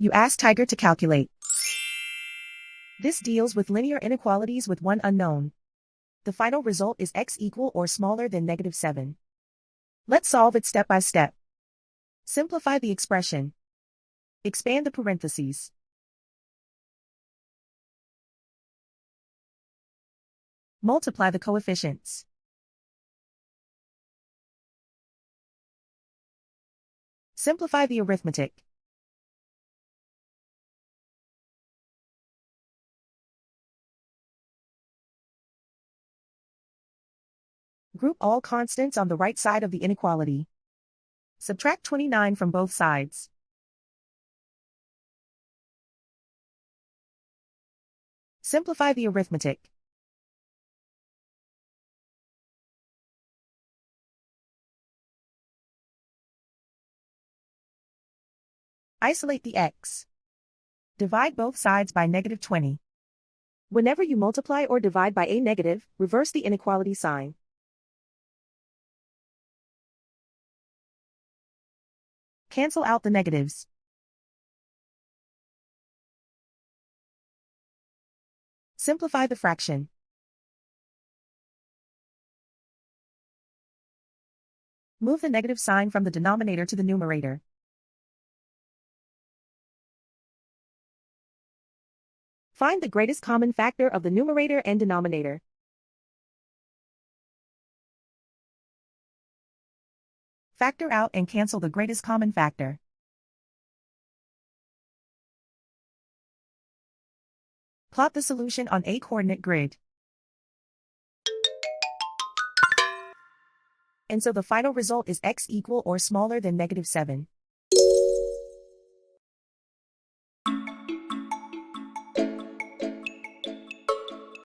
You ask Tiger to calculate. This deals with linear inequalities with one unknown. The final result is x equal or smaller than -7. Let's solve it step by step. Simplify the expression. Expand the parentheses. Multiply the coefficients. Simplify the arithmetic. Group all constants on the right side of the inequality. Subtract 29 from both sides. Simplify the arithmetic. Isolate the x. Divide both sides by -20. Whenever you multiply or divide by a negative, reverse the inequality sign. Cancel out the negatives. Simplify the fraction. Move the negative sign from the denominator to the numerator. Find the greatest common factor of the numerator and denominator. Factor out and cancel the greatest common factor. Plot the solution on a coordinate grid. And so the final result is x equal or smaller than -7.